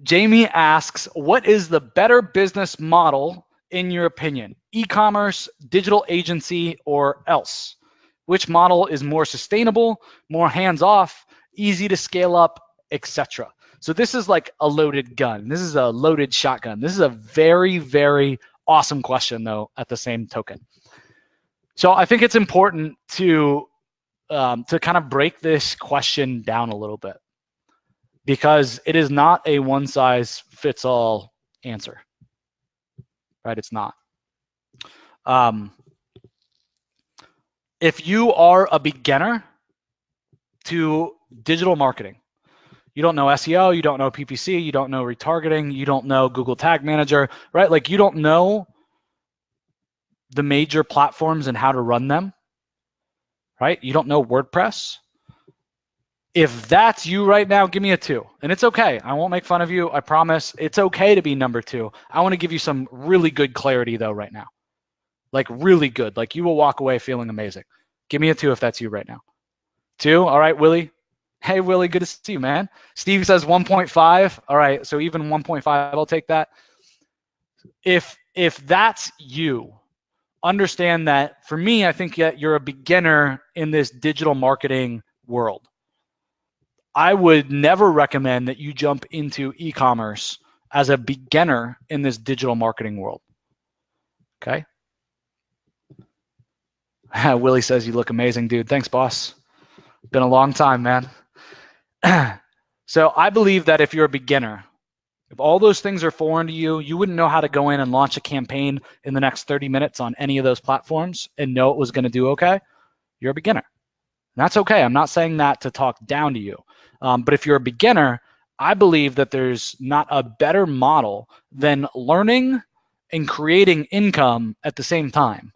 Jamie asks, what is the better business model in your opinion? E-commerce, digital agency, or else? Which model is more sustainable, more hands-off, easy to scale up, etc.? So this is like a loaded gun. This is a loaded shotgun. This is a very, very awesome question, though, at the same token. So I think it's important to kind of break this question down a little bit, because it is not a one-size-fits-all answer, right? It's not. If you are a beginner to digital marketing, you don't know SEO, you don't know PPC, you don't know retargeting, you don't know Google Tag Manager, right? Like you don't know the major platforms and how to run them, right? You don't know WordPress. If that's you right now, give me a 2. And it's okay. I won't make fun of you. I promise. It's okay to be number 2. I want to give you some really good clarity, though, right now. Like, really good. Like, you will walk away feeling amazing. Give me a 2 if that's you right now. 2? All right, Willie. Hey, Willie, good to see you, man. Steve says 1.5. All right, so even 1.5, I'll take that. If that's you, understand that for me, I think that you're a beginner in this digital marketing world. I would never recommend that you jump into e-commerce as a beginner in this digital marketing world. Okay? Willie says you look amazing, dude. Thanks, boss. Been a long time, man. So I believe that if you're a beginner, if all those things are foreign to you, you wouldn't know how to go in and launch a campaign in the next 30 minutes on any of those platforms and know it was going to do okay, you're a beginner. And that's okay. I'm not saying that to talk down to you. But if you're a beginner, I believe that there's not a better model than learning and creating income at the same time.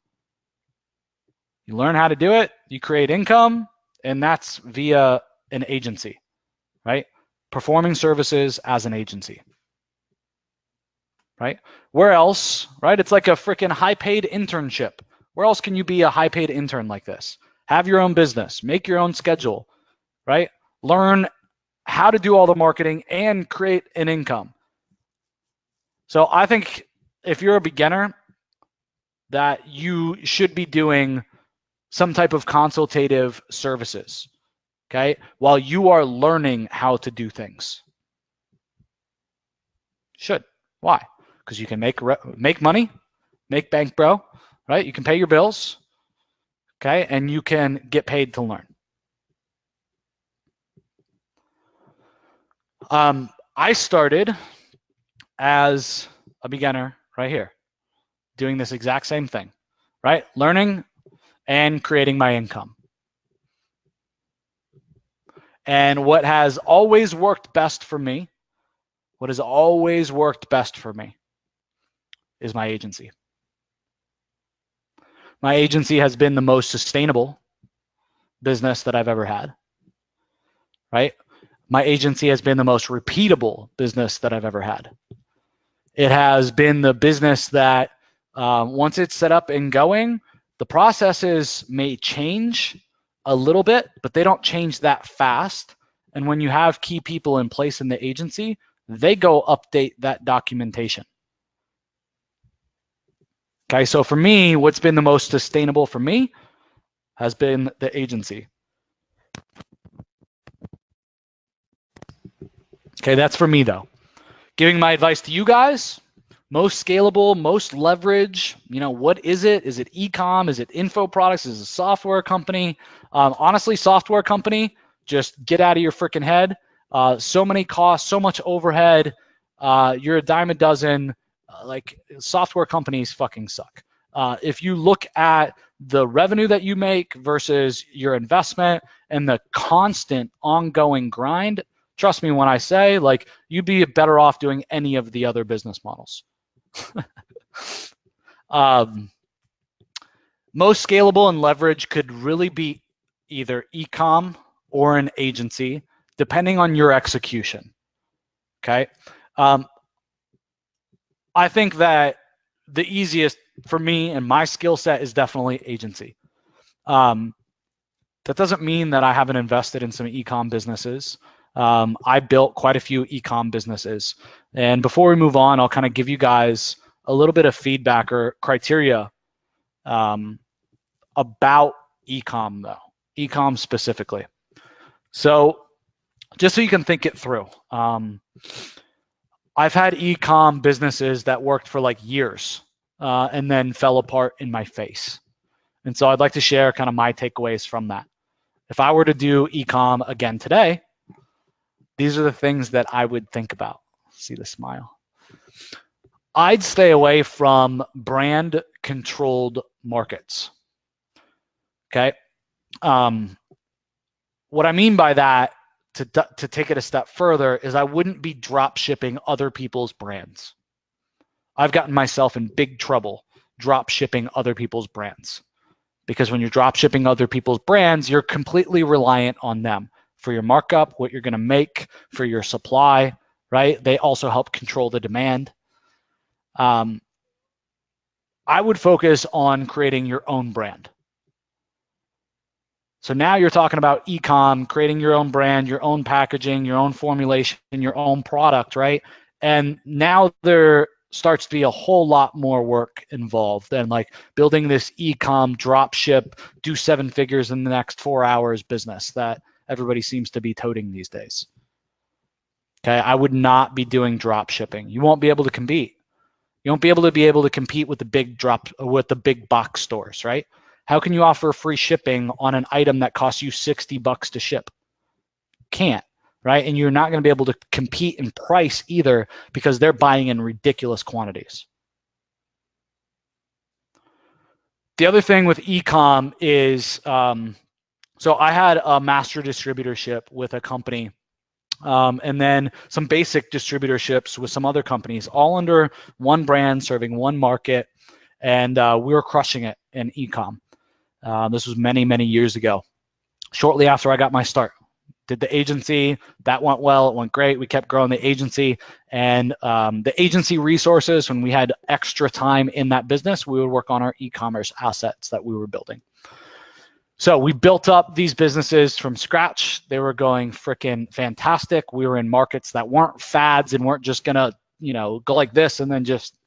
You learn how to do it, you create income, and that's via an agency, right? Performing services as an agency, right? Where else, right? It's like a freaking high-paid internship. Where else can you be a high-paid intern like this? Have your own business, make your own schedule, right? Learn how to do all the marketing and create an income. So I think if you're a beginner, that you should be doing some type of consultative services, okay, while you are learning how to do things. Should. Why? Because you can make money, make bank, bro, right? You can pay your bills, okay, and you can get paid to learn. I started as a beginner right here, doing this exact same thing, right? Learning and creating my income. And what has always worked best for me, is my agency. My agency has been the most sustainable business that I've ever had, right? My agency has been the most repeatable business that I've ever had. It has been the business that once it's set up and going, the processes may change a little bit, but they don't change that fast. And when you have key people in place in the agency, they go update that documentation. Okay, so for me, what's been the most sustainable for me has been the agency. Okay, that's for me though. Giving my advice to you guys, most scalable, most leverage, what is it? Is it e-com? Is it info products? Is it a software company? Honestly, software company, just get out of your freaking head. So many costs, so much overhead. You're a dime a dozen. Like software companies fucking suck. If you look at the revenue that you make versus your investment and the constant ongoing grind, trust me when I say, like, you'd be better off doing any of the other business models. Most scalable and leverage could really be either e-com or an agency, depending on your execution. Okay. I think that the easiest for me and my skill set is definitely agency. That doesn't mean that I haven't invested in some e-com businesses. I built quite a few e-com businesses. And before we move on, I'll kind of give you guys a little bit of feedback or criteria about e-com though, e-com specifically. So just so you can think it through, I've had e-com businesses that worked for like years and then fell apart in my face. And so I'd like to share kind of my takeaways from that. If I were to do e-com again today, these are the things that I would think about. See the smile. I'd stay away from brand controlled markets. Okay. What I mean by that, to take it a step further, is I wouldn't be drop shipping other people's brands. I've gotten myself in big trouble drop shipping other people's brands, because when you're drop shipping other people's brands, you're completely reliant on them for your markup, what you're going to make, for your supply, right? They also help control the demand. I would focus on creating your own brand. So now you're talking about e-com, creating your own brand, your own packaging, your own formulation, your own product, right? And now there starts to be a whole lot more work involved than like building this e-com drop ship, do 7 figures in the next 4 hours business that everybody seems to be toting these days. Okay, I would not be doing drop shipping. You won't be able to compete. You won't be able to compete with the big box stores, right? How can you offer free shipping on an item that costs you $60 to ship? Can't, right? And you're not going to be able to compete in price either, because they're buying in ridiculous quantities. The other thing with e-com is, so I had a master distributorship with a company, and then some basic distributorships with some other companies, all under one brand, serving one market, and we were crushing it in e-com. This was many, many years ago, shortly after I got my start. Did the agency, that went well, it went great. We kept growing the agency, and the agency resources, when we had extra time in that business, we would work on our e-commerce assets that we were building. So we built up these businesses from scratch. They were going freaking fantastic. We were in markets that weren't fads and weren't just gonna, go like this and then just,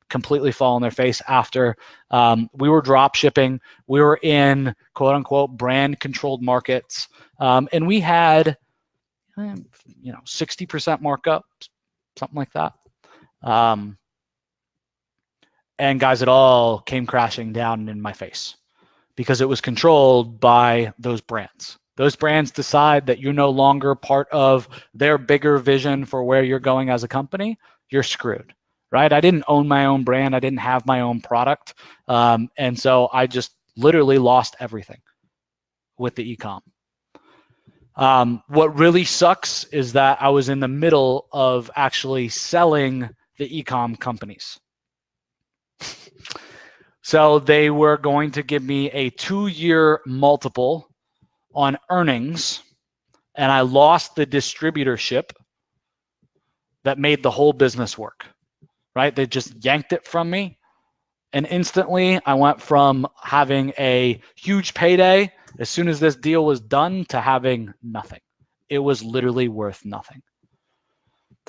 completely fall on their face after. We were drop shipping. We were in quote unquote brand controlled markets. And we had, 60% markup, something like that. And guys, it all came crashing down in my face because it was controlled by those brands. Those brands decide that you're no longer part of their bigger vision for where you're going as a company, you're screwed. Right? I didn't own my own brand. I didn't have my own product. And so I just literally lost everything with the e-com. What really sucks is that I was in the middle of actually selling the e-com companies. So they were going to give me a 2-year multiple on earnings, and I lost the distributorship that made the whole business work. Right? They just yanked it from me. And instantly I went from having a huge payday as soon as this deal was done to having nothing. It was literally worth nothing.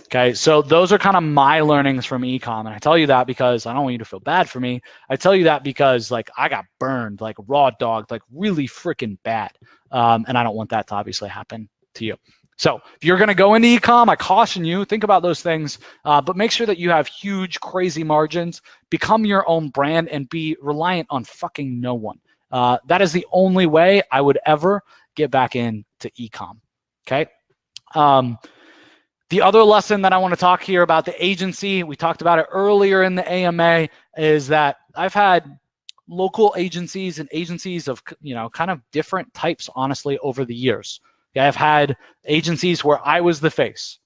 Okay, so those are kind of my learnings from e-com. And I tell you that because I don't want you to feel bad for me. I tell you that because like I got burned, like raw dogged, like really freaking bad. And I don't want that to obviously happen to you. So if you're going to go into e-com, I caution you, think about those things, but make sure that you have huge, crazy margins, become your own brand, and be reliant on fucking no one. That is the only way I would ever get back into e-com, okay? The other lesson that I want to talk here about the agency, we talked about it earlier in the AMA, is that I've had local agencies and agencies of, kind of different types, honestly, over the years. I've had agencies where I was the face,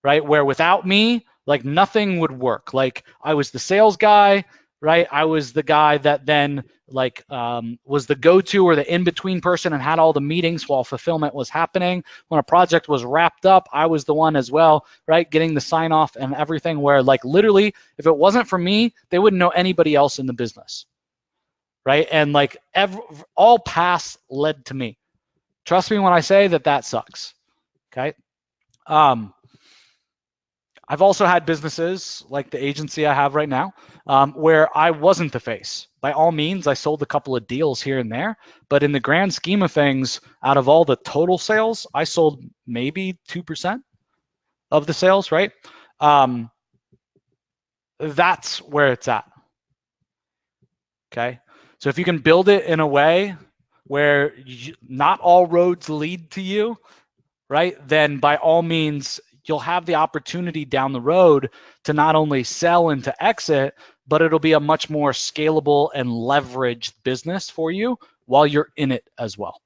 right? Where without me, like nothing would work. Like I was the sales guy, right? I was the guy that then like was the go-to or the in-between person and had all the meetings while fulfillment was happening. When a project was wrapped up, I was the one as well, right? Getting the sign-off and everything, where like literally, if it wasn't for me, they wouldn't know anybody else in the business, right? And like all paths led to me. Trust me when I say that that sucks. Okay. I've also had businesses like the agency I have right now where I wasn't the face. By all means, I sold a couple of deals here and there, but in the grand scheme of things, out of all the total sales, I sold maybe 2% of the sales, right? That's where it's at. Okay. So if you can build it in a way where not all roads lead to you, right, then by all means, you'll have the opportunity down the road to not only sell and to exit, but it'll be a much more scalable and leveraged business for you while you're in it as well.